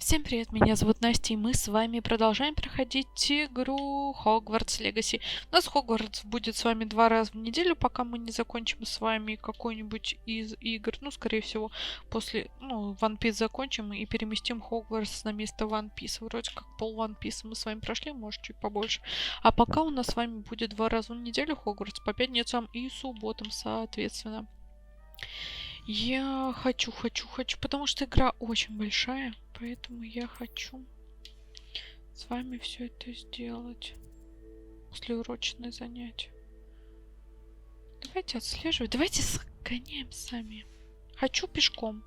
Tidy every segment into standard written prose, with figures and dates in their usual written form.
Всем привет, меня зовут Настя, и мы с вами продолжаем проходить игру Hogwarts Legacy. У нас Hogwarts будет с вами 2 раза в неделю, пока мы не закончим с вами какой-нибудь из игр. Ну, скорее всего, после, One Piece закончим и переместим Hogwarts на место One Piece. Вроде как пол One Piece мы с вами прошли, может, чуть побольше. А пока у нас с вами будет 2 раза в неделю Hogwarts, по пятницам и субботам, соответственно. Я хочу, потому что игра очень большая, поэтому я хочу с вами все это сделать. Послеурочное занятие. Давайте отслеживать, давайте сгоняем сами. Хочу пешком.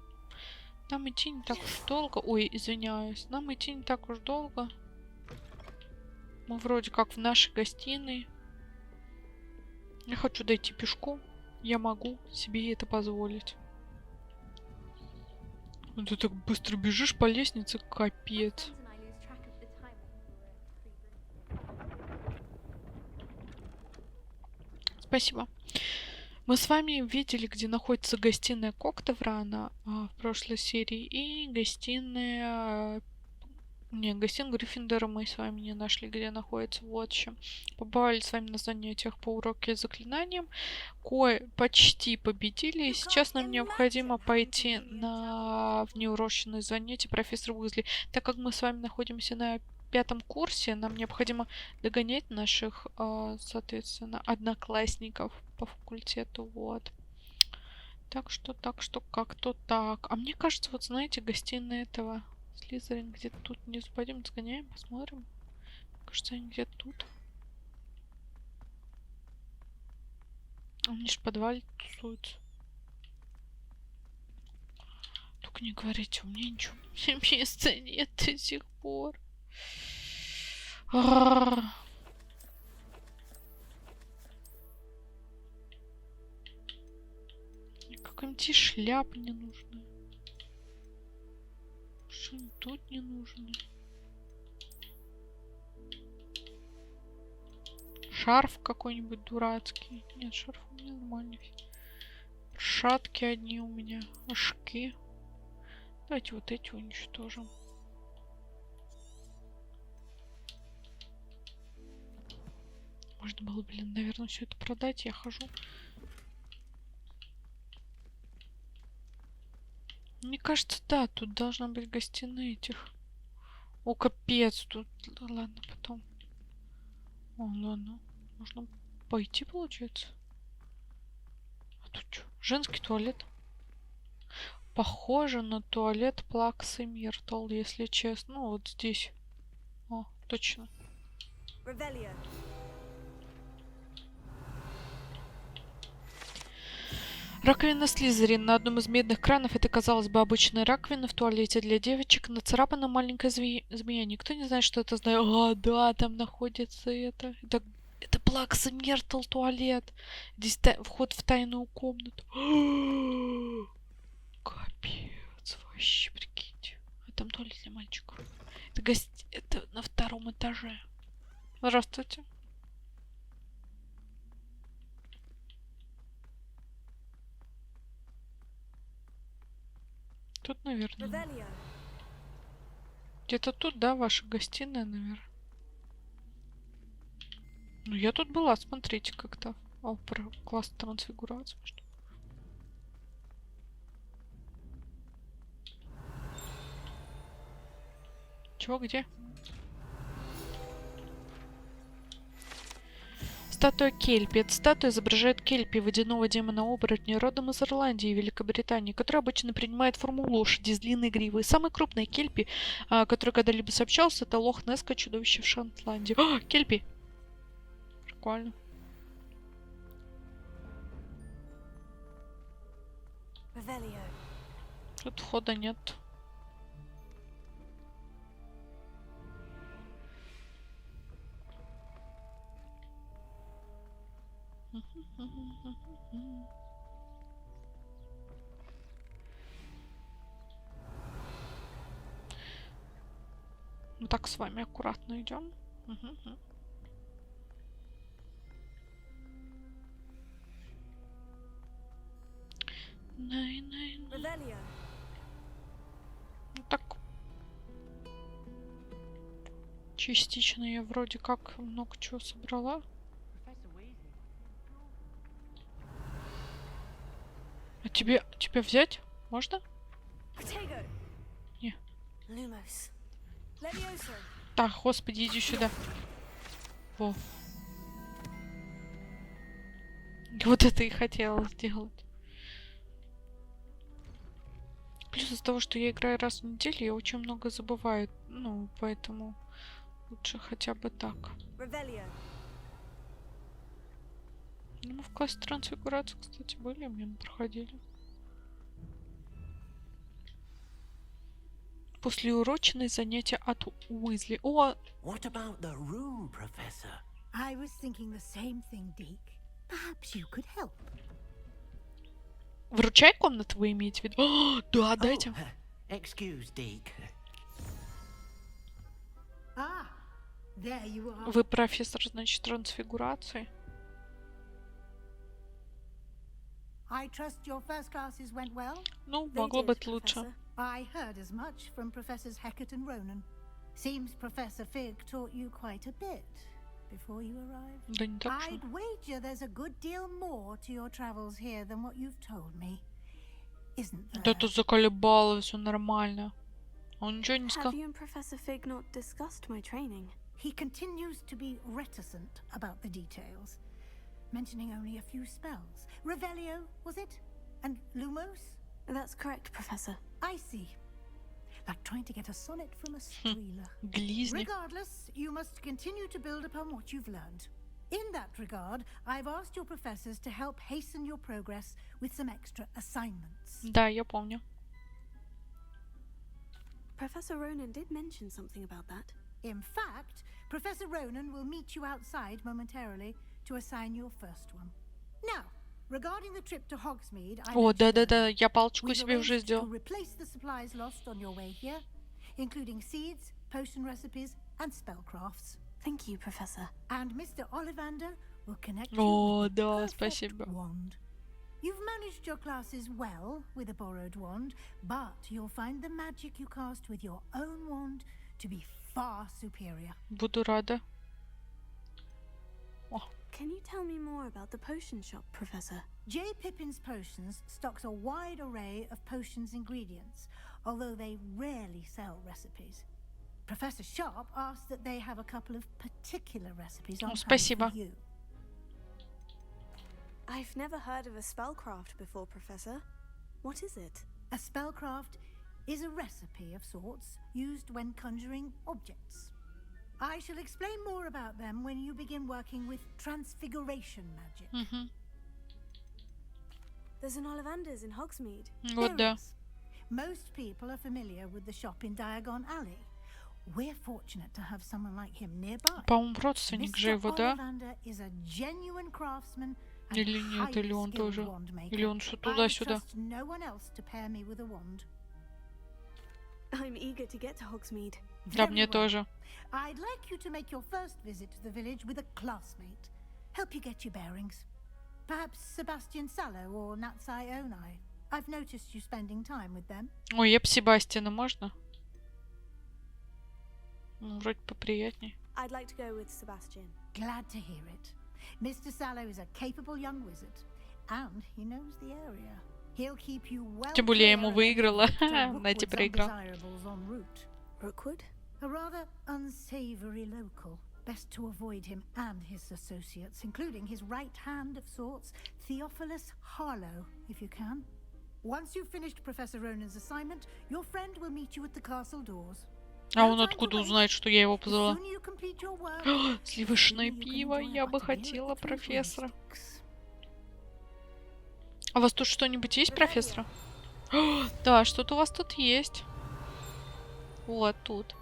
Нам идти не так уж долго. Ой, извиняюсь. Нам идти не так уж долго. Мы вроде как в нашей гостиной. Я хочу дойти пешком. Я могу себе это позволить. Ты так быстро бежишь по лестнице, капец. Спасибо. Мы с вами видели, где находится гостиная Коктеврана в прошлой серии и гостиная... Не, гостиную Гриффиндора мы с вами не нашли, где находится. Вот еще. Побывали с вами на занятиях по уроке заклинаниям. Почти победили. И сейчас нам необходимо пойти на внеурочные занятия профессора Уизли. Так как мы с вами находимся на 5-м курсе, нам необходимо догонять наших, соответственно, одноклассников по факультету. Вот. Так что как-то так. А мне кажется, вот знаете, гостиная этого... Слизерин где-то тут внизу. Пойдем сгоняем, посмотрим. Кажется, они где-то тут. Они ж в подвале тусуются. Только не говорите, у меня ничего места нет до сих пор. Какая-нибудь шляпа не нужна. Что-нибудь тут не нужно. Шарф какой-нибудь дурацкий. Нет, шарф у меня нормальный. Шатки одни у меня. Ошки. Давайте вот эти уничтожим. Можно было, блин, наверное, все это продать. Я хожу. Мне кажется, да, тут должна быть гостиная этих. О, капец, тут... Ладно, потом. О, ладно. Можно пойти, получается. А тут что? Женский туалет. Похоже на туалет Плаксы Миртл, если честно. Ну, вот здесь. О, точно. Раковина Слизерин. На одном из медных кранов это, казалось бы, обычная раковина в туалете для девочек. Нацарапана маленькая змея. Никто не знает, что это знает. А, да, там находится это. Это Плакса Миртл туалет. Здесь вход в тайную комнату. Капец, вообще, прикиньте. А там туалет для мальчиков. Это на 2-м этаже. Здравствуйте. Тут, наверное. Где-то тут, да, ваша гостиная, наверное. Ну, я тут была, смотрите, как-то. О, про класс трансфигурации. Что? Чего, где? Статуя Кельпи. Эта статуя изображает Кельпи, водяного демона-оборотня, родом из Ирландии и Великобритании, который обычно принимает форму лошади с длинной гривой. Самый крупный Кельпи, который когда-либо сообщался, это Лох-Несское чудовище в Шотландии. О, Кельпи! Прикольно. Тут входа нет. Ну так с вами аккуратно идем. Ну так Частично я вроде как много чего собрала. А тебя взять? Можно? Не. Так, господи, иди сюда. Во. Вот это и хотела сделать. Плюс из-за того, что я играю раз в неделю, я очень много забываю. Ну, поэтому лучше хотя бы так. Ну, мы в классе трансфигурации, кстати, были, мимо проходили. Послеурочные занятия от Уизли. О! What about the room, Professor? I was thinking the same thing, Deke. Perhaps you could help. Вручай комнату вы имеете в виду? О, да, дайте. Excuse, Deke. Ah, there you are. Вы профессор, значит, трансфигурации. I trust your first classes went well. Ну, могло быть лучше. I heard as much from Professors Hecat and Ronan. Seems Professor Fig taught you quite a bit before you arrived. Да не так уж. I'd wager there's a good deal more to your travels here than what you've told me. Isn't there? Да тут заколебало, все нормально. Он ничего не сказал. Have you and Professor Fig not discussed my training? He continues to be reticent about the details, mentioning only a few spells. Revelio, was it? And Lumos? That's correct, Professor. I see. Like trying to get a sonnet from a streeler. Глизни. Regardless, you must continue to build upon what you've learned. In that regard, I've asked your professors to help hasten your progress with some extra assignments. Да, я помню. Professor Ronan did mention something about that. In fact, Professor Ronan will meet you outside momentarily to assign your first one. Now, regarding the trip to Hogsmeade, О, да-да-да, я палочку we've себе уже arranged to сделал. replace the supplies lost on your way here, including seeds, potion recipes, and spellcrafts. Thank you, Professor. And Mr. Ollivander will connect you О, with the да, perfect спасибо. wand. You've managed your classes well with a borrowed wand, but you'll find the magic you cast with your own wand to be far superior. Буду рада. Can you tell me more about the potion shop, Professor? J. Pippin's Potions stocks a wide array of potions ingredients, although they rarely sell recipes. Professor Sharp asked that they have a couple of particular recipes on hand спасибо. for you. I've never heard of a spellcraft before, Professor. What is it? A spellcraft is a recipe of sorts used when conjuring objects. I shall explain more about them when you begin working with transfiguration magic. There's an Ollivander's in Hogsmeade. Вот да. is. Most people are familiar with the shop in Diagon Alley. We're fortunate to have someone like him nearby. По-моему, родственник же Mr. его, да? Ollivander is a genuine craftsman and Или нет, highly или он skilled тоже. wand maker. Или он что I туда-сюда. trust no one else to pair me with a wand. I'm eager to get to Hogsmeade. Да, Very мне well. тоже. I'd like you to make your first visit to the village with a classmate. Help you get your bearings. Perhaps Sebastian Sallow or Natsai Onai. I've noticed you spending time with them. Ой, я б Себастьяна, можно? Ну, вроде поприятней. I'd like to go with Sebastian. Glad to hear it. Mr. Sallow is a capable young wizard, and he knows the area. He'll keep you well. Тем более я ему clear of выиграла. any Знаете, Rookwood's проиграл. undesirables en route. Rookwood? A rather unsavory local. Best to avoid him and his associates, including his right hand of sorts, Theophilus Harlow, if you can. Once you've finished Professor Ronan's assignment, your friend will meet you at the castle doors. А он откуда узнает, что я его The позвала? sooner you complete your work, Сливочное the sooner you can пиво, enjoy я a бы bite of хотела, Europe's профессора. mystics. А у вас тут что-нибудь есть, профессор? Да, что-то у вас тут есть. Вот тут.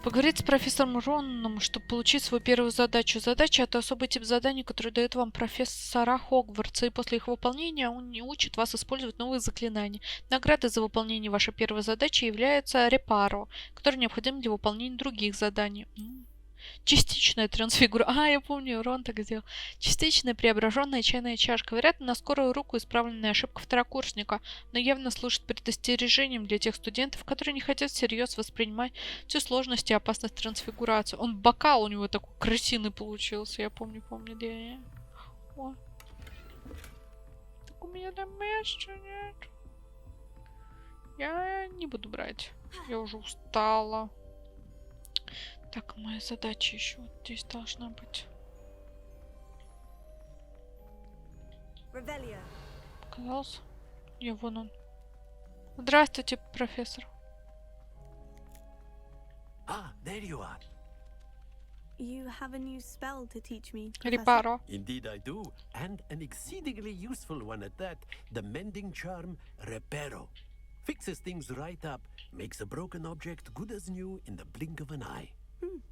Поговорить с профессором Ронаном, чтобы получить свою первую задачу. Задача — это особый тип заданий, который дает вам профессора Хогвартса, и после их выполнения он не учит вас использовать новые заклинания. Наградой за выполнение вашей первой задачи является репаро, который необходим для выполнения других заданий. Частичная трансфигурация. А, я помню, Рон так сделал. Частичная преображенная чайная чашка. Вероятно, на скорую руку исправленная ошибка второкурсника, но явно служит предостережением для тех студентов, которые не хотят всерьез воспринимать всю сложность и опасность трансфигурации. Он бокал у него такой красивый получился. Я помню, где. О. Так у меня там места нет. Я не буду брать. Я уже устала. Так, моя задача еще вот здесь должна быть. Revelio. Показался? Не, вон он. Здравствуйте, профессор. Ah, there you are. You have a new spell to teach me, Professor? Репаро. Indeed I do, and an exceedingly useful one at that. The mending charm, Reparo. Fixes things right up, makes a broken object good as new in the blink of an eye.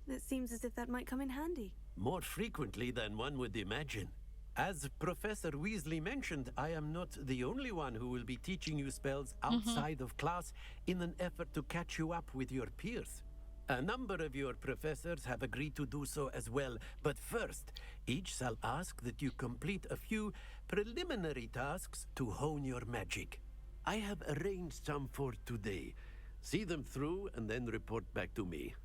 It seems as if that might come in handy. More frequently than one would imagine. As Professor Weasley mentioned, I am not the only one who will be teaching you spells outside of class in an effort to catch you up with your peers. A number of your professors have agreed to do so as well, but first, each shall ask that you complete a few preliminary tasks to hone your magic. I have arranged some for today. See them through and then report back to me.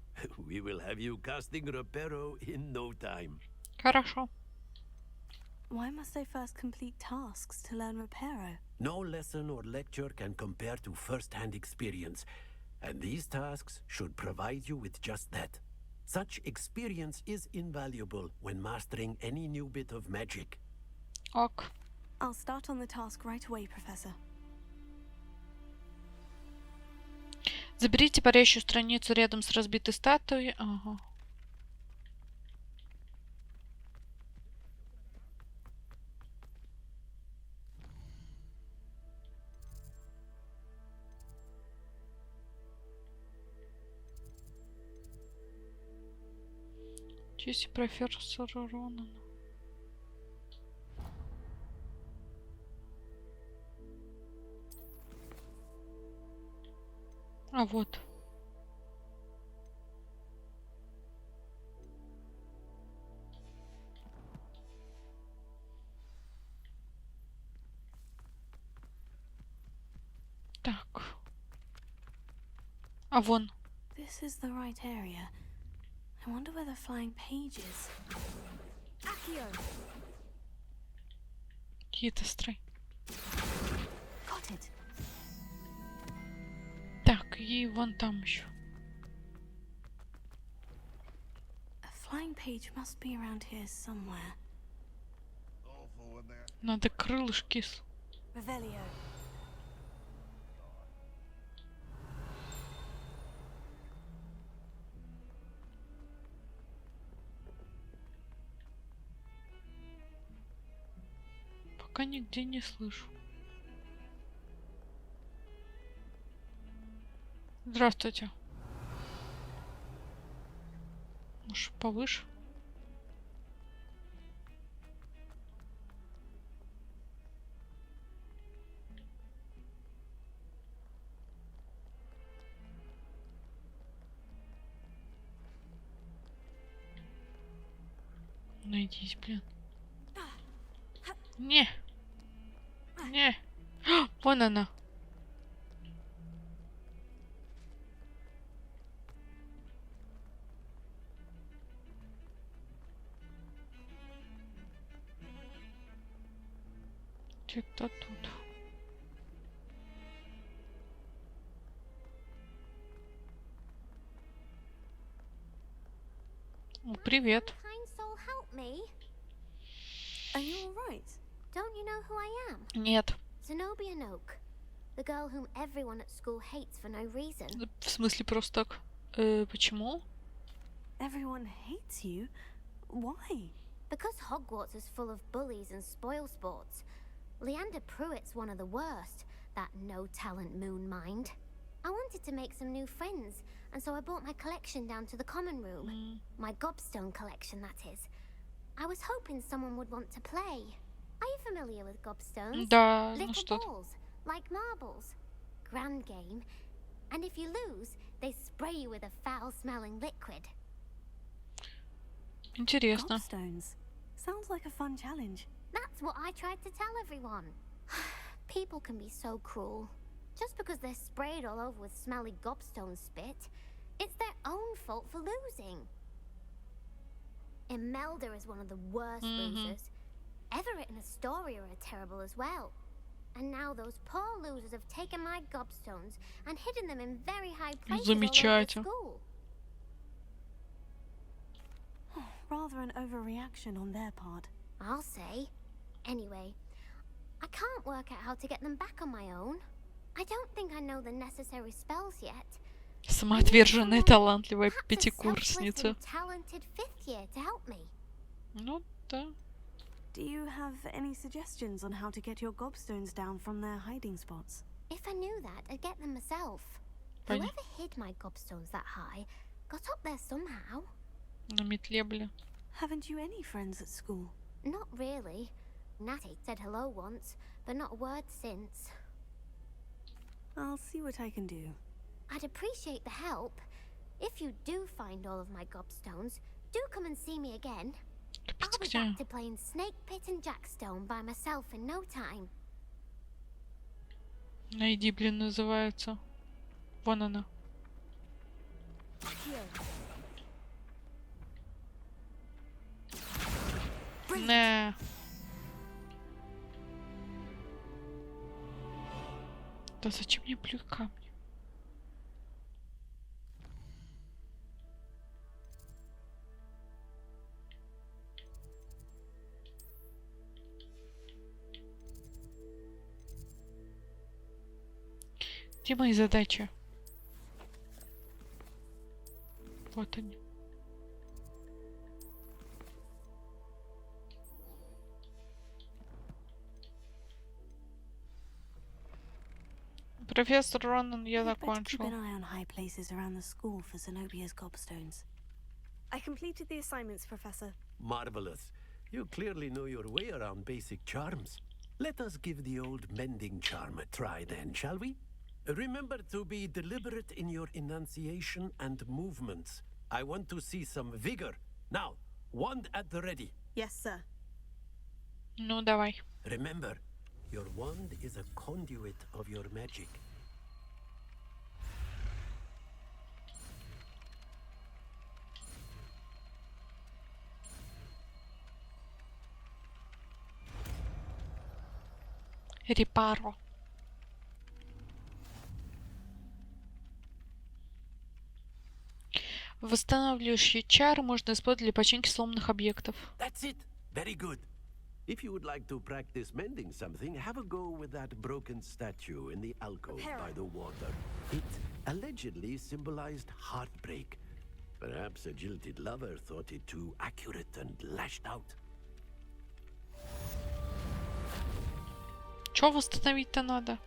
We will have you casting Reparo in no time. Хорошо. Why must I first complete tasks to learn Reparo? No lesson or lecture can compare to first-hand experience, and these tasks should provide you with just that. Such experience is invaluable when mastering any new bit of magic. Ок. I'll start on the task right away, Professor. Заберите парящую страницу рядом с разбитой статуей. Ага. Честь профессора Ронана. А вот. Так. А вон. This is the right area. I wonder where the flying page is. Accio! Какие-то строй. Got it. Так, и вон там еще. A flying page must be around here somewhere. Надо крылышки. Revelio. Пока нигде не слышу. Здравствуйте. Может, повыше? Найдись, блин. Не. Не. Вон она. Где-то тут. О, привет. Kind soul, help me. Are you alright? Don't you know who I am? Нет. Zenobia Noak. The girl whom everyone at school hates for no reason. В смысле просто так? Почему? Everyone hates you? Why? Because Hogwarts is full of bullies and spoil sports. Leander Pruitt's one of the worst. That no-talent moon mind. I wanted to make some new friends, and so I brought my collection down to the common room. My gobstone collection, that is. I was hoping someone would want to play. Are you familiar with gobstones? Да, ну Little что ты. balls, like marbles. Grand game. And if you lose, they spray you with a foul-smelling liquid. Интересно. Gobstones. Sounds like a fun challenge. That's what I tried to tell everyone. People can be so cruel. Just because they're sprayed all over with smelly gobstone spit, it's their own fault for losing. Imelda is one of the worst losers. Everett and Astoria are terrible as well. And now those poor losers have taken my gobstones and hidden them in very high places all over the Замечательно. school. Rather an overreaction on their part. I'll say. Anyway, I can't work out how to get them back on my own. I don't think I know the necessary spells yet. Самоотверженная, талантливая Perhaps a пятикурсница. selfless and talented fifth year to help me. Ну да. Do you have any suggestions on how to get your gobstones down from their hiding spots? If I knew that, I'd get them myself. Понятно. Whoever hid my gobstones that high got up there somehow. На метле, бля. Haven't you any friends at school? Not really. Natty said hello once, but not a word since. I'll see what I can do. I'd appreciate the help. If you do find all of my gobstones, do come and see me again. I'll Капец, be где? back to playing Snake Pit and Jackstone by myself in no time. Найди, блин, называется. Вон она. Не. Да зачем мне плюй камни? Где мои задачи? Вот они. Профессор Ронан, я I'd better keep закончил. an eye on high places around the school for Zenobia's gobstones. I completed the assignments, Professor. Marvelous. You clearly know your way around basic charms. Let us give the old mending charm a try then, shall we? Remember to be deliberate in your enunciation and movements. I want to see some vigor. Now, wand at the ready. Yes, sir. Ну, давай. Remember, your wand is a conduit of your magic. Репаро. Восстанавливающие чары можно использовать для починки сломанных объектов. That's it. Very good. If you would like to practice mending something, have a go with that broken statue in the alcove by the water. It allegedly symbolized heartbreak. Perhaps a jilted lover thought it too accurate and lashed out. Чё восстановить-то надо?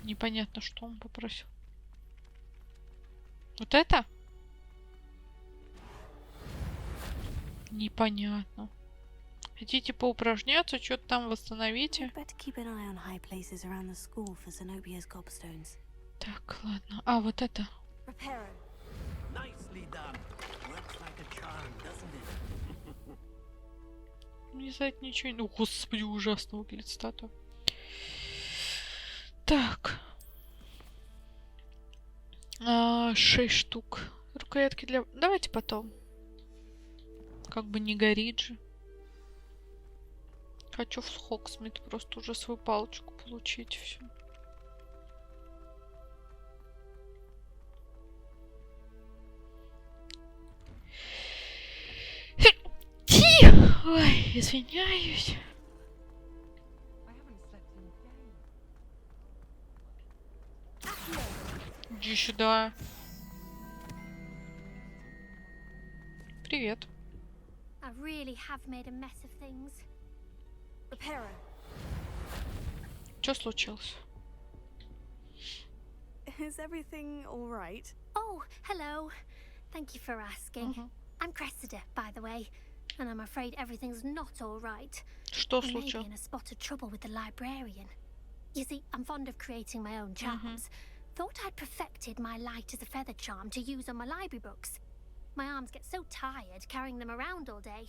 Непонятно, что он попросил. Вот это? Непонятно. Хотите поупражняться, что-то там восстановите? I'd better keep an eye on high places around the school for Zenobia's gobstones. Так, ладно. А, вот это. Reparo. Nicely done. Works like a charm, doesn't it? Не знаю, ничего не... О, господи, ужасно выглядит статуя. Так. 6 штук. Рукоятки для... Давайте потом. Как бы не горит же. Хочу в Хогсмит просто уже свою палочку получить. Все. Ой, извиняюсь. Иди сюда. Привет. I really have made a mess of things. Reparo. Что случилось? Is everything all right? Oh, hello. Thank you for asking. I'm Cressida, by the way, and I'm afraid everything's not all right. Что I may be случилось? in a spot of trouble with the librarian. You see, I'm fond of creating my own charms, Thought I'd perfected my light as a feather charm to use on my library books. My arms get so tired carrying them around all day.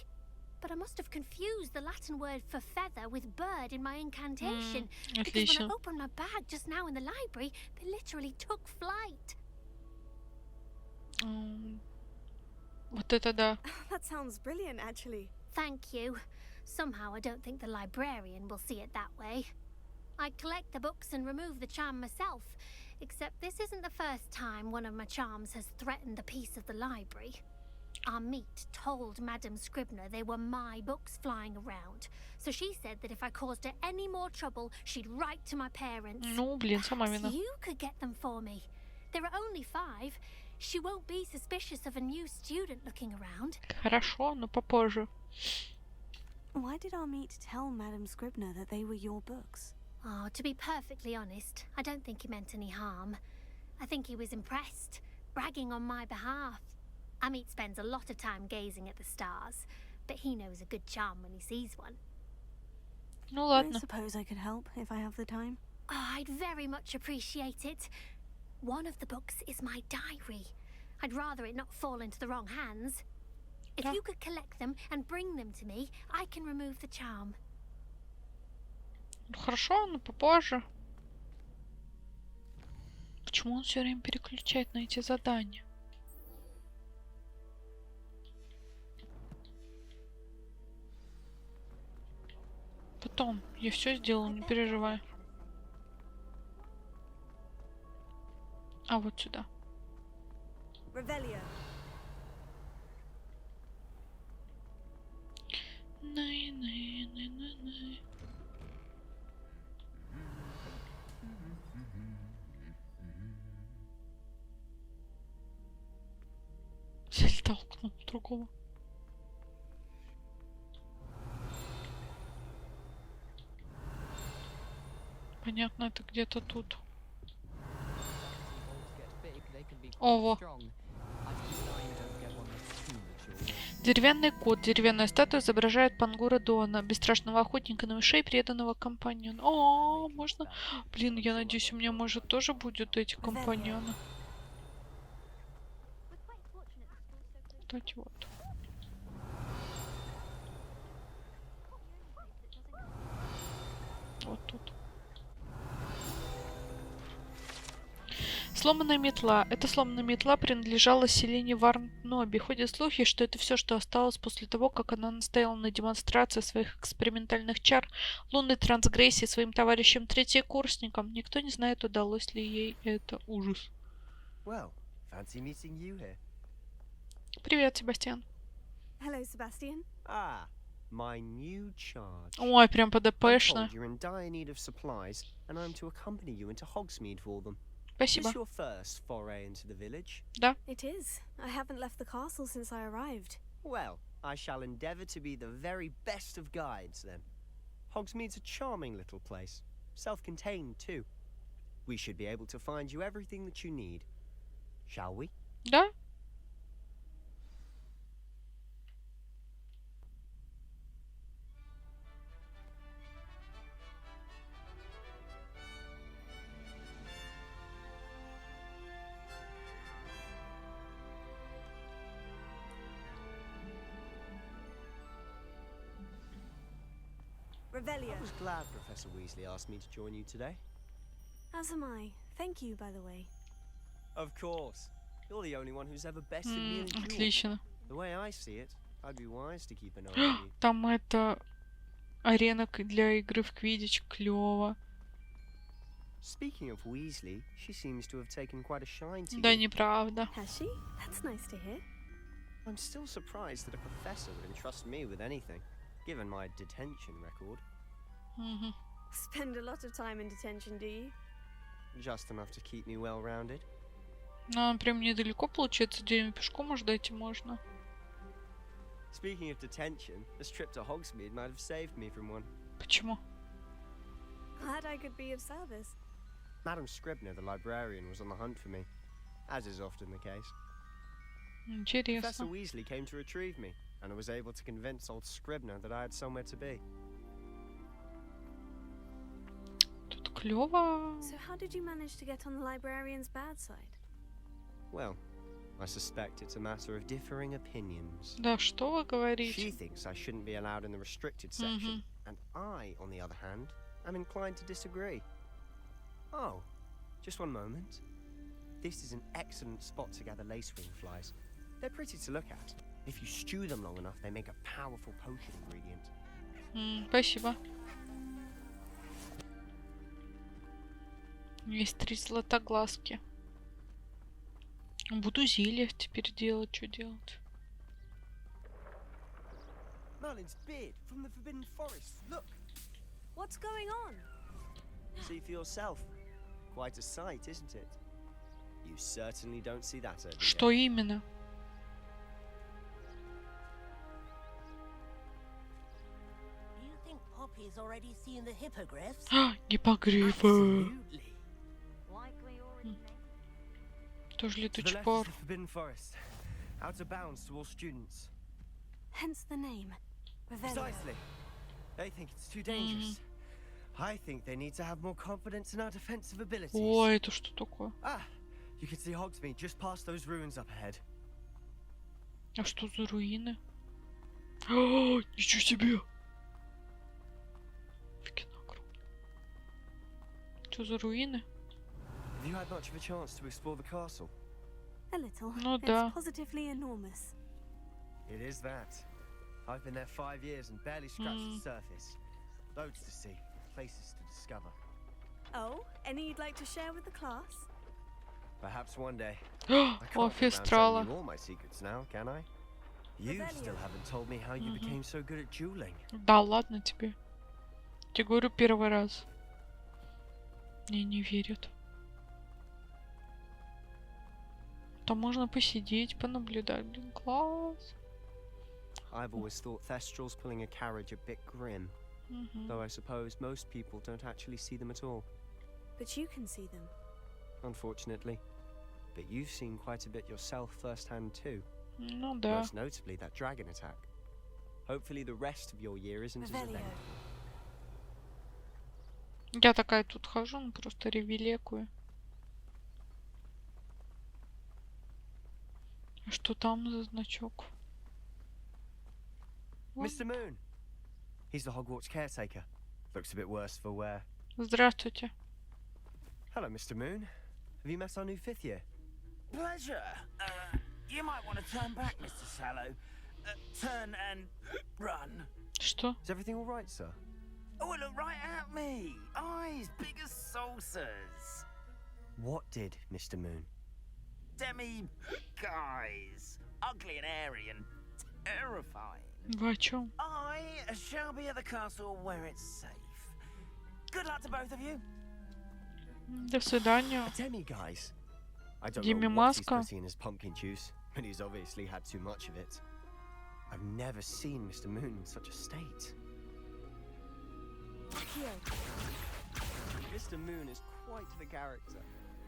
But I must have confused the Latin word for feather with bird in my incantation. Because when I opened my bag just now in the library, they literally took flight. Вот это да. That sounds brilliant, actually. Thank you. Somehow I don't think the librarian will see it that way. I collect the books and remove the charm myself, except this isn't the first time one of my charms has threatened the peace of the library. Our meet told Madame Scribner they were my books flying around, so she said that if I caused her any more trouble, she'd write to my parents. Ну, блин, сама вина. You could get them for me. There are only 5. She won't be suspicious of a new student looking around. Хорошо, но попозже. Why did our meet tell Madame Scribner that they were your books? Oh, to be perfectly honest, I don't think he meant any harm. I think he was impressed, bragging on my behalf. Amit spends a lot of time gazing at the stars, but he knows a good charm when he sees one. Ну I ладно. suppose I could help if I have the time. Oh, I'd very much appreciate it. One of the books is my diary. I'd rather it not fall into the wrong hands. If you could collect them and bring them to me, I can remove the charm. Хорошо, но попозже. Почему он все время переключает на эти задания? Потом. Я все сделаю, не переживай. А вот сюда. Revelio. Взяли, толкнул другого. Понятно, это где-то тут. Ого. Деревянный кот. Деревянная статуя изображает Пангура Дона, бесстрашного охотника на мышей, преданного компаньона. О, можно? Блин, я надеюсь, у меня, может, тоже будут эти компаньоны. Кстати, вот. Вот тут. Сломанная метла. Эта сломанная метла принадлежала Селине Варноби. Ходят слухи, что это все, что осталось после того, как она настояла на демонстрации своих экспериментальных чар лунной трансгрессии своим товарищам-третьекурсникам. Никто не знает, удалось ли ей это. Ужас. Well, fancy meeting you here. Привет, Себастьян. Hello, Sebastian. Ah, my new charge. Ой, прям I'm ПДПшно. told you're in dire need of supplies, and I'm to accompany you into Hogsmeade for them. Is Спасибо. this your first foray into the village? Да. It is. I haven't left the castle since I arrived. Well, I shall endeavour to be the very best of guides then. Hogsmeade's a charming little place, self-contained too. We should be able to find you everything that you need. Shall we? Да? Revelio. I was glad Professor Weasley asked me to join you today. As am I. Thank you, by the way. Of course. You're the only one who's ever bested me in a duel. Отлично. The way I see it, I'd be wise to keep an eye on you. Там это арена для игры в квиддич. Клево. Speaking of Weasley, she seems to have taken quite a shine to Да, you. неправда. Has she? That's nice to hear. I'm still surprised that a professor would entrust me with anything, given my detention record. Мгм. Spend a lot of time in detention, do you? Just enough to keep me well-rounded. Ну, прям недалеко, получается, деревню пешком может дойти можно. Speaking of detention, this trip to Hogsmeade might have saved me from one. Почему? Glad I could be of service. Madame Scribner, the librarian, was on the hunt for me, as is often the case. Professor Интересно. Weasley came to retrieve me, and I was able to convince old Scribner that I had somewhere to be. Тут Клёво. So how did you manage to get on the librarian's bad side? Well, I suspect it's a matter of differing opinions. Да что вы She говорите? thinks I shouldn't be allowed in the restricted section, and I, on the other hand, am inclined to disagree. Oh, just one moment. This is an excellent spot to gather lacewing flies. They're pretty to look at. If you stew them long enough, they make a powerful potion ingredient. Спасибо. Есть 3 златоглазки. Буду зелья теперь делать. Что делать? Merlin's beard from the Forbidden Forest. Look, What's going on? see for yourself. Quite a sight, isn't it? You certainly don't see that every Что day. именно? Do you think Poppy's already seen the hippogriffs? Гиппогрифы. Absolutely. Likely already Тоже To летучий the left пар. is the Forbidden Forest, out of bounds to all students. Hence the name. Revelio. Precisely. They think it's too dangerous. I think they need to have more confidence in our defensive abilities. О, это что такое? Ah, you can see Hogsmeade just past those ruins up ahead. А что за руины? О, ничего себе! Офигенно огромно. Что за руины? Have you had much of a chance to explore the castle? A little. Ну It's да. positively enormous. It is that. I've been there 5 years and barely scratched the surface. Loads to see, places to discover. Oh, any you'd like to share with the class? Perhaps one day. О, I can't go around Фестрала. telling you all my secrets now, can I? You still haven't told me how you became so good at dueling. Да ладно тебе. Тебе говорю первый раз. Мне не верят. Там можно посидеть, понаблюдать. Блин, класс. I've always thought Thestrals pulling a carriage a bit grim, though I suppose most people don't actually see them at all, But you can see them. unfortunately. But you've seen quite a bit yourself firsthand too, Ну да. most notably that dragon attack. Hopefully the rest of your year isn't as Revelio. eventful. Я такая тут хожу, ну просто ревелекую. А что там за значок? Mr. Moon! He's the Hogwarts caretaker. Looks a bit worse for wear. Здравствуйте. Hello, Mr. Moon. Have you met our new 5th year? Pleasure. You might want to turn back, Mr. Sallow. Turn and run. Что? Is everything all right, sir? Oh, look right at me. Eyes big as saucers. What did, Mr. Moon? Guys. Ugly and airy and terrifying. Вы о чем? I shall be at the castle where it's safe. Good luck to both of you. До свидания. Demi-guys. I don't Give me know what he's maska. putting in his pumpkin juice, but he's obviously had too much of it. I've never seen Mr. Moon in such a state. Mr. Moon is quite the character.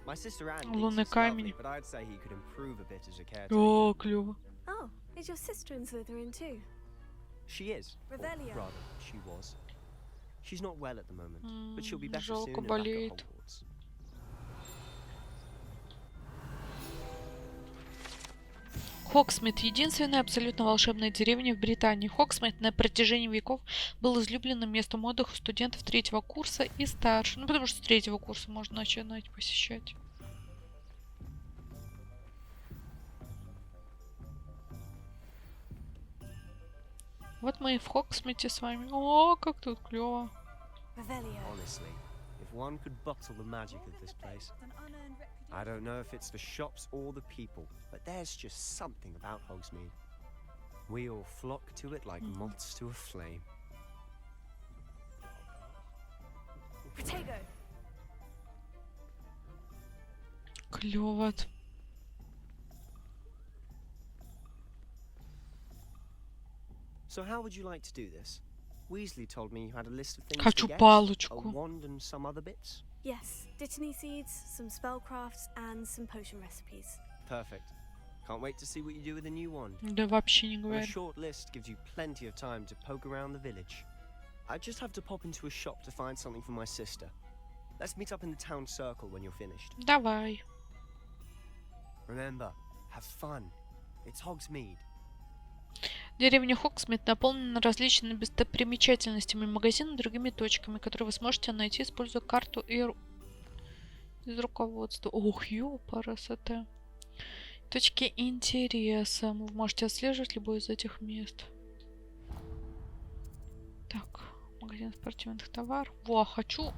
My sister Anne thinks Лунный he's lovely, камень. but I'd say he could improve a bit as a caretaker. О, клево. Oh, is your sister in Slytherin too? She is. Or Revelio. rather, she was. She's not well at the moment, but she'll be better жалко, soon and back at болеет. Hogwarts. Хогсмит – единственная абсолютно волшебная деревня в Британии. Хогсмит на протяжении веков был излюбленным местом отдыха студентов 3-го курса и старше. Ну, потому что с 3-го курса можно начинать посещать. Вот мы и в Хогсмите с вами. О, как тут клево. Revelio. Honestly, if one could bottle the magic of this place, I don't know if it's the shops or the people, but there's just something about Hogsmeade. We all flock to it like moths to a flame. Protego. Клево. So how would you like to do this? Weasley told me you had a list of things Хочу to get. A палочку. wand and some other bits? Yes, Dittany seeds, some spellcrafts, and some potion recipes. Perfect. Can't wait to see what you do with the new wand. Да вообще не A говорю. short list gives you plenty of time to poke around the village. I just have to pop into a shop to find something for my sister. Let's meet up in the town circle when you're finished. Давай. Remember, have fun. It's Hogsmeade. Деревня Хогсмит наполнена различными достопримечательностями, магазинами и другими точками, которые вы сможете найти, используя карту и из руководства. Ох, ёпарасоте. Точки интереса. Вы можете отслеживать любой из этих мест. Так, магазин спортивных товаров. Во, хочу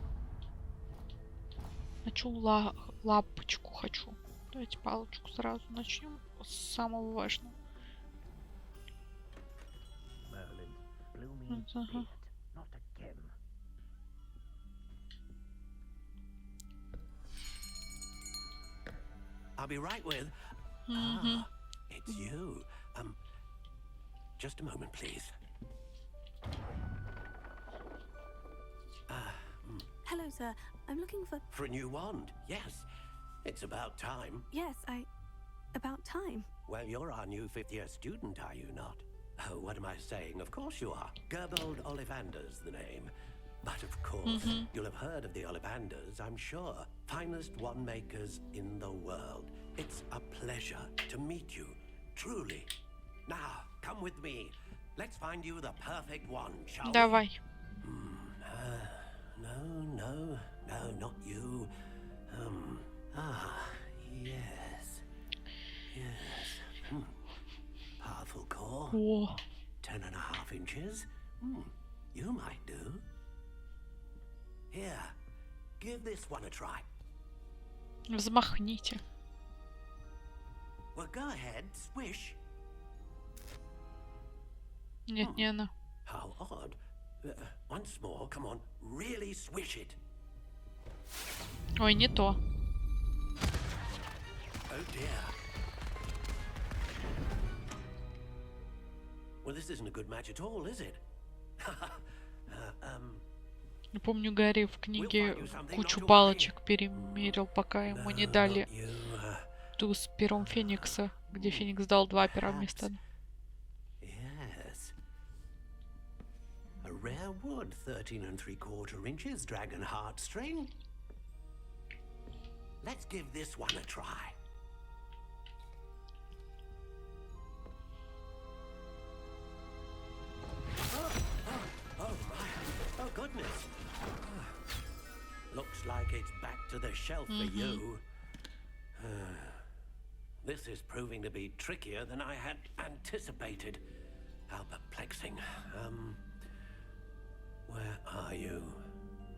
лапочку хочу. Давайте палочку сразу начнем с самого важного. Ага. I'll be right with. Мгм. It's you. Just a moment, please. Hello, sir. I'm looking for... For a new wand, yes. It's about time. Yes, about time. Well, you're our new fifth-year student, are you not? Oh, what am I saying? Of course you are. Gerbold Ollivander's the name. But of course, you'll have heard of the Ollivanders, I'm sure. Finest wand makers in the world. It's a pleasure to meet you, truly. Now, come with me. Let's find you the perfect wand, shall we? Давай. No, not you. Yes. Powerful core. О, 10.5 inches. You might do. Here, give this one a try. взмахните. Well, go ahead, swish. Нет, не она. How odd. Once more, come on, really swish it. Ой, не то. Oh dear. Well, this isn't a good match at all, is it? Я помню, Гарри в книге кучу палочек перемерил, пока ему не дали ту с пером Феникса, где Феникс дал 2 пера вместо одного. Yes. A rare wood, 13.75 inches, dragon heartstring. Let's give this one a try. Oh my! Oh goodness! Looks like it's back to the shelf for you. This is proving to be trickier than I had anticipated. How perplexing. Where are you?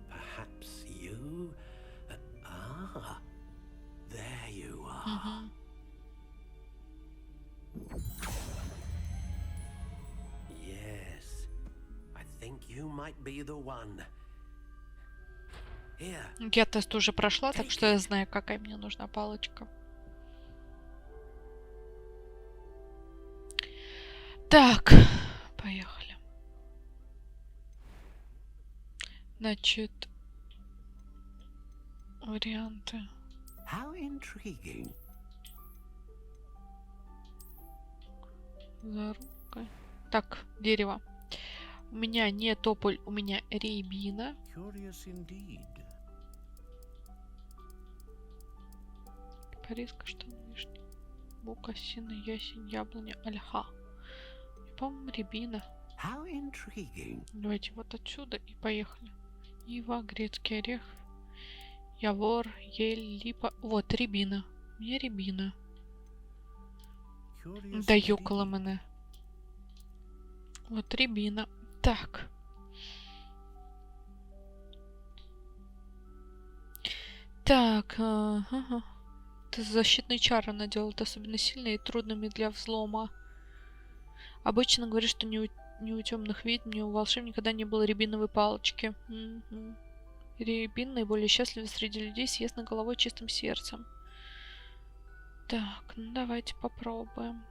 Perhaps you? There you are. Yes. I think you might be the one. Here. Я тест уже прошла, так что я знаю, какая мне нужна палочка. Так, поехали. Значит, варианты. How intriguing. За рукой. Так, дерево. У меня не тополь, у меня рябина. Curious indeed. Париска, что вишня. Бук, осина, ясень, яблоня, ольха. По-моему, рябина. How intriguing. Давайте вот отсюда и поехали. Ива, грецкий орех, явор, ель, липа. Вот, рябина. Мне рябина. Curious Да indeed. ёкало мене. Вот рябина. Так. Так. Ага. Это защитные чары она делает особенно сильные и трудными для взлома. Обычно говорят, что ни у темных ведьм, ни у волшебника никогда не было рябиновой палочки. Рябин наиболее счастлив среди людей с ясной головой и чистым сердцем. Так, ну давайте попробуем.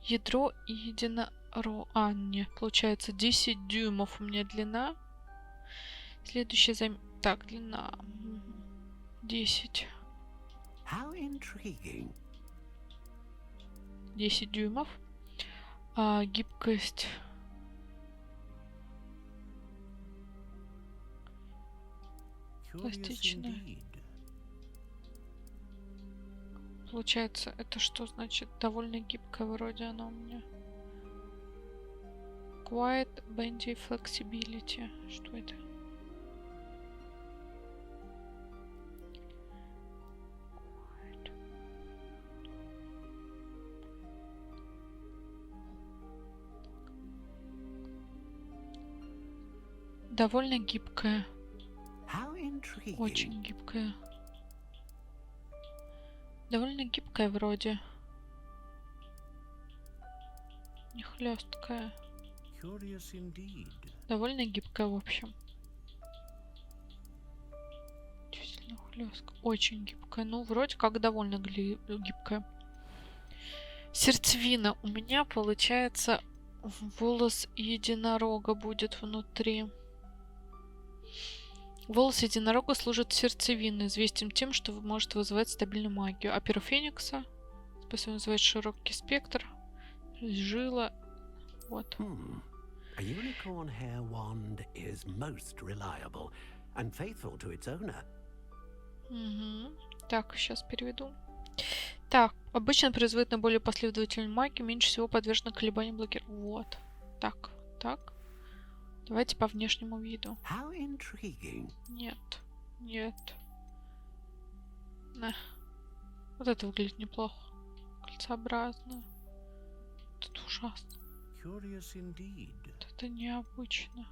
Ядро единоро... А, нет, получается 10 дюймов у меня длина. Следующая Так, длина... 10. How intriguing. 10 дюймов. А гибкость... Пластичная. Получается, это что значит? Довольно гибкая вроде она у меня. Quiet Bendy Flexibility. Что это? Довольно гибкая. Очень гибкая. Довольно гибкая вроде. Не хлесткая. Довольно гибкая, в общем. Действительно хлесткая. Очень гибкая. Ну, вроде как довольно гибкая. Сердцевина. У меня, получается, волос единорога будет внутри. Волос единорога служит сердцевиной, известен тем, что может вызывать стабильную магию. А перо феникса способен вызывать широкий спектр. Жила. Вот. A unicorn hair wand is most reliable and faithful to its owner. Так, сейчас переведу. Так, обычно производит наиболее последовательную магию, меньше всего подвержена колебаниям блокировки. Вот. Так, так. Давайте по внешнему виду. Нет, нет. Вот это выглядит неплохо. Кольцеобразно. Это ужасно. Это необычно.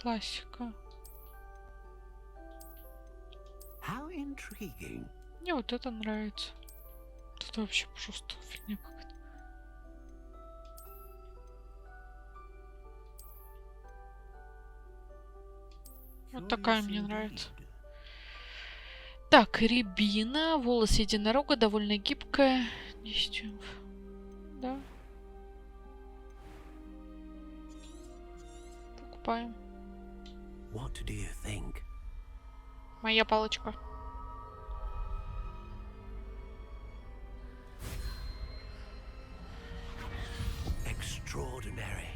Классика. Мне вот это нравится. Это вообще просто фигня какая-то. Вот такая мне нравится. Так, рябина, волос единорога, довольно гибкая. 10. Да. Покупаем. Моя палочка. Extraordinary.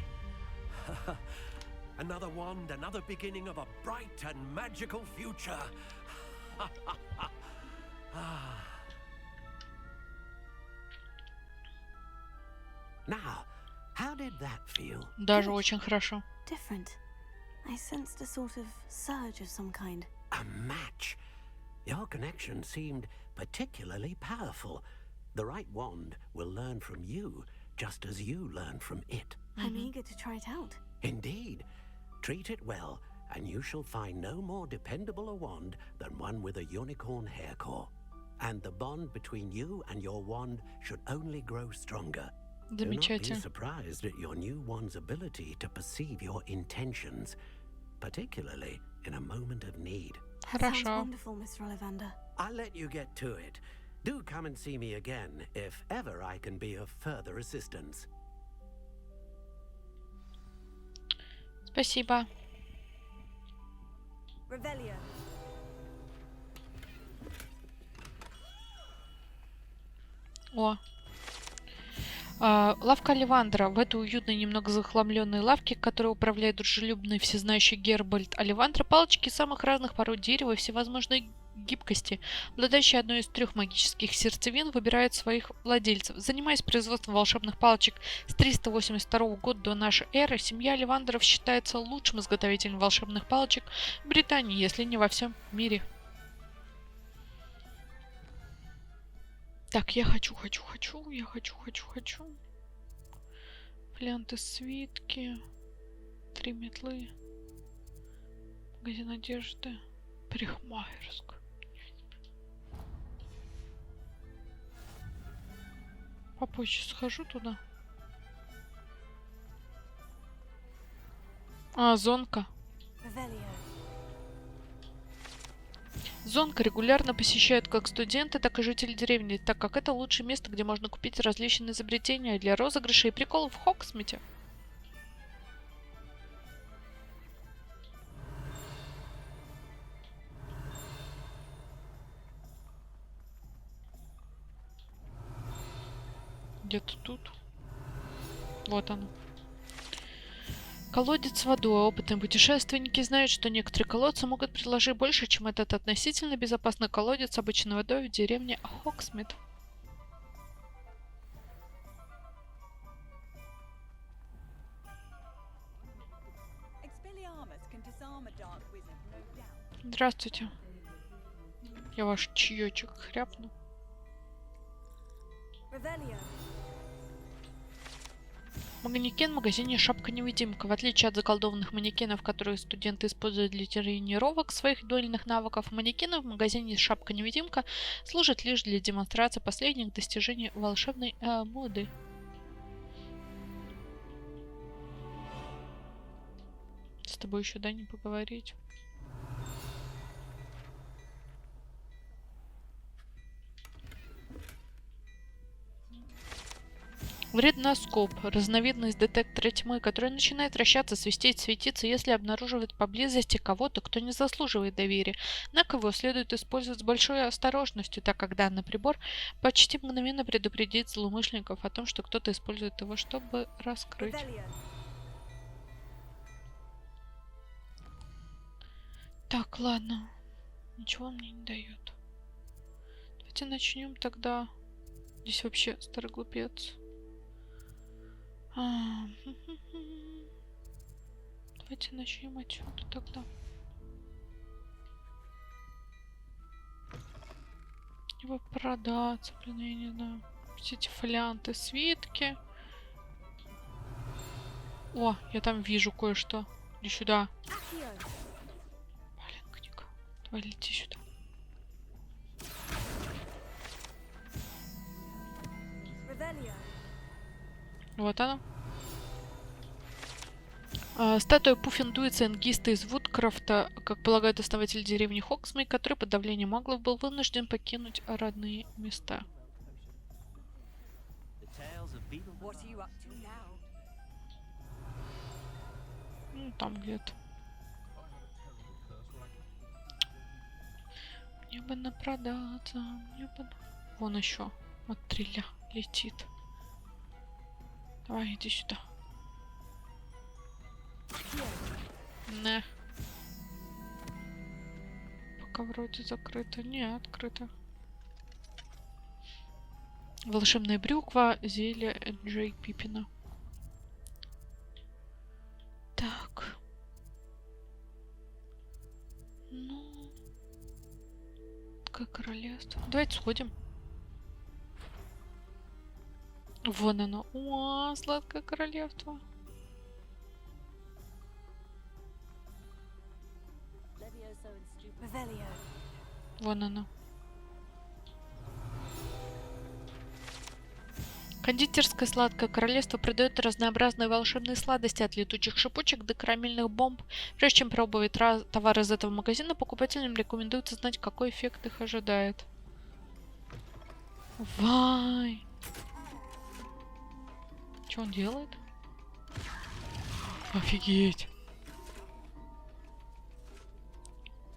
Another wand, another beginning of a bright and magical future. Now, how did that feel? Даже очень хорошо. Different. I sensed a sort of surge of some kind. A match. Your connection seemed particularly powerful. The right wand will learn from you, just as you learn from it. I'm eager to try it out. Indeed. Treat it well, and you shall find no more dependable a wand than one with a unicorn hair core. And the bond between you and your wand should only grow stronger. Do not be surprised at your new wand's ability to perceive your intentions, particularly in a moment of need. Sounds wonderful, Mr. Ollivander. I'll let you get to it. Do come and see me again if ever I can be of further assistance. Спасибо. Revelio. О. Лавка Оливандра. В этой уютной, немного захламленной лавке, которой управляет дружелюбный всезнающий Гербальд Оливандра, палочки самых разных пород дерева и всевозможной гибкости, обладающие одной из 3 магических сердцевин, выбирают своих владельцев. Занимаясь производством волшебных палочек с 382 года до нашей эры, семья Оливандров считается лучшим изготовителем волшебных палочек в Британии, если не во всем мире. Так, я хочу. Фолианты, свитки, 3 метлы, магазин одежды, парикмахерская. Попозже схожу туда. Зонка. Зонка регулярно посещают как студенты, так и жители деревни, так как это лучшее место, где можно купить различные изобретения для розыгрышей и приколов в Хогсмите. Где-то тут. Вот оно. Колодец с водой. Опытные путешественники знают, что некоторые колодцы могут предложить больше, чем этот относительно безопасный колодец с обычной водой в деревне Хоксмит. Здравствуйте. Я ваш чаечек хряпну. Манекен в магазине «Шапка-невидимка». В отличие от заколдованных манекенов, которые студенты используют для тренировок своих дуэльных навыков, манекены в магазине «Шапка-невидимка» служат лишь для демонстрации последних достижений волшебной моды. С тобой еще, да, не поговорить? Вредноскоп. Разновидность детектора тьмы, который начинает вращаться, свистеть, светиться, если обнаруживает поблизости кого-то, кто не заслуживает доверия. Однако его следует использовать с большой осторожностью, так как данный прибор почти мгновенно предупредит злоумышленников о том, что кто-то использует его, чтобы раскрыть. Так, ладно. Ничего мне не дает. Давайте начнем тогда. Здесь вообще старый глупец. Давайте начнем отсюда тогда. Его продаться, блин, я не знаю. Все эти фолианты, свитки. О, я там вижу кое-что. Иди сюда. Блин, книга. Давай лети сюда. Вот она. Статуя Пуффендуйца Энгиста из Вудкрафта, как полагают основатели деревни Хоксмит, который под давлением маглов был вынужден покинуть родные места. Ну, там где-то. Мне бы напродаться, мне бы... Вон еще от трилля летит. Давай, иди сюда. Не. Пока вроде закрыто. Не, открыто. Волшебная брюква, зелья Джей Пиппина. Так. Ну. Как королевство. Давайте сходим. Вон оно. О, сладкое королевство. Вон оно. Кондитерское сладкое королевство продает разнообразные волшебные сладости от летучих шипучек до карамельных бомб. Прежде чем пробовать товар из этого магазина, покупателям рекомендуется знать, какой эффект их ожидает. Вай! Что он делает? Офигеть!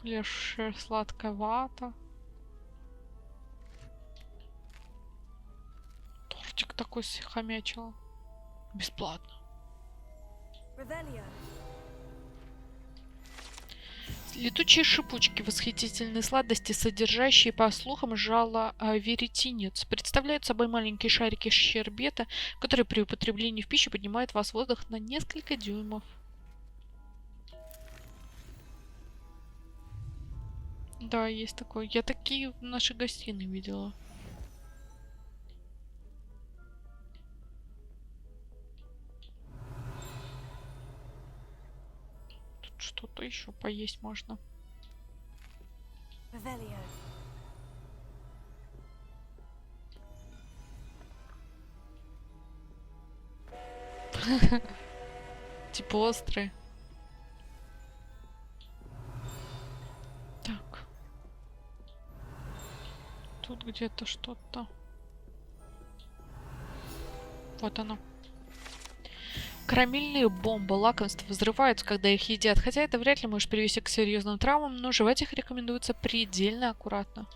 Лишь сладкая вата. Тортик такой хомячила. Бесплатно. Летучие шипучки, восхитительные сладости, содержащие, по слухам, жало веретинец, представляют собой маленькие шарики щербета, которые при употреблении в пищу поднимают вас в воздух на несколько дюймов. Да, есть такое. Я такие в нашей гостиной видела. Тут что-то еще поесть можно. Типа острые. Так. Тут где-то что-то. Вот оно. Карамельные бомбы, лакомства взрываются, когда их едят. Хотя это вряд ли может привести к серьезным травмам, но жевать их рекомендуется предельно аккуратно.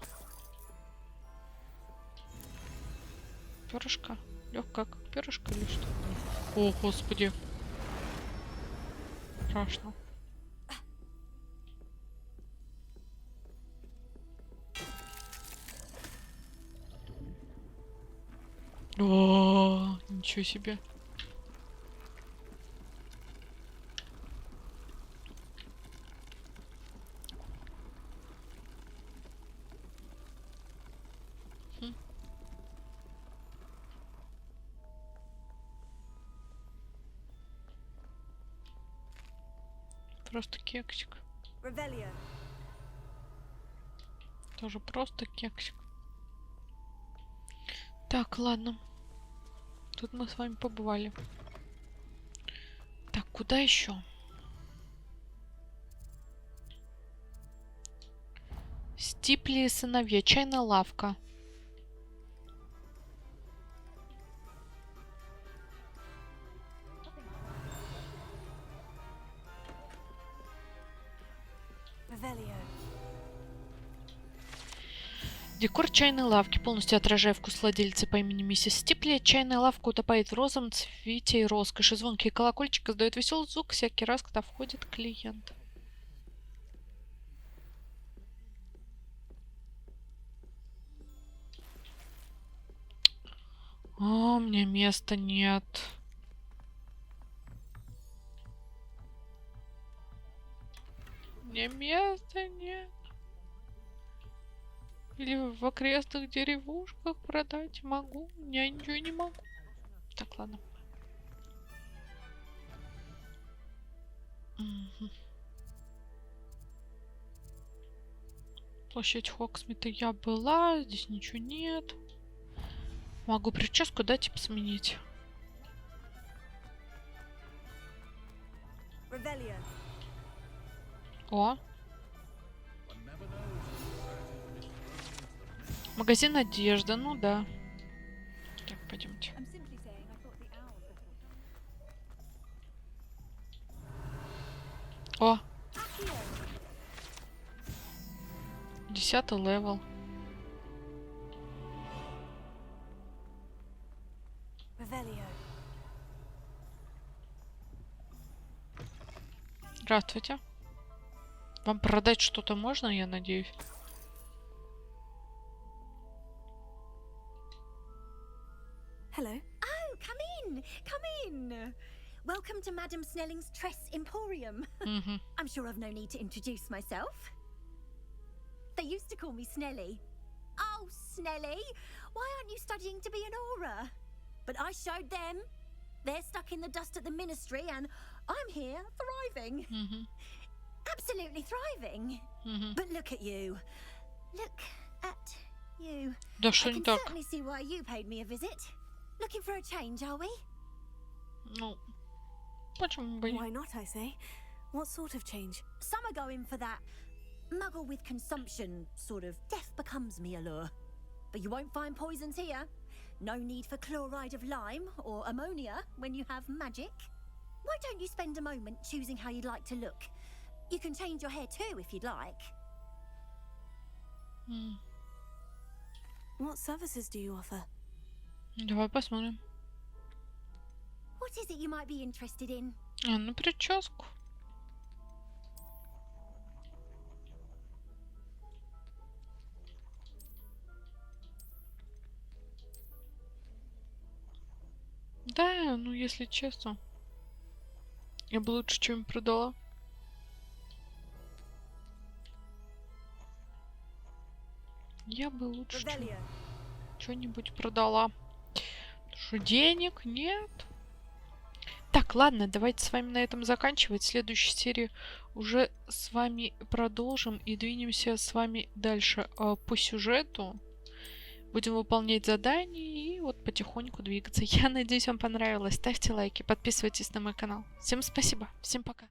Перышко? Легкое как перышко или что? О, господи. страшно. О, ничего себе. Просто кексик. Тоже просто кексик. Так, ладно. Тут мы с вами побывали. Так, куда еще? Стипли и сыновья. Чайная лавка. Декор чайной лавки, полностью отражая вкус владельца по имени миссис Стипли. Чайная лавка утопает в розовом цвете и роскоши. Звонкий колокольчик издает веселый звук всякий раз, когда входит клиент. О, у меня места нет. Мне места нет. Или в окрестных деревушках продать могу. Я ничего не могу. Так, ладно. Угу. Площадь Хогсмита я была. Здесь ничего нет. Могу прическу, да, типа сменить. О. Магазин одежды, ну да. Так, пойдемте. О! 10-й левел. Здравствуйте. Вам продать что-то можно, я надеюсь? Hello. Oh, come in. Welcome to Madame Snelling's Tress Emporium. I'm sure I've no need to introduce myself. They used to call me Snelly. Oh, Snelly, why aren't you studying to be an aura? But I showed them. They're stuck in the dust at the ministry, and I'm here thriving. Absolutely thriving. But look at you. Look at you. Да что I не can так? certainly see why you paid me a visit. Looking for a change, are we? Ну, почему бы? Why not, I say? What sort of change? Some are going for that muggle with consumption, sort of death becomes me allure. But you won't find poisons here. No need for chloride of lime or ammonia when you have magic. Why don't you spend a moment choosing how you'd like to look? You can change your hair too if you'd like. What services do you offer? Давай посмотрим. What is it you might be interested in? А, ну прическу. Да, ну если честно, я бы лучше что-нибудь продала. Я бы лучше что-нибудь продала. Потому что денег нет. Так, ладно, давайте с вами на этом заканчивать. В следующей серии уже с вами продолжим и двинемся с вами дальше по сюжету. Будем выполнять задания и вот потихоньку двигаться. Я надеюсь, вам понравилось. Ставьте лайки, подписывайтесь на мой канал. Всем спасибо, всем пока.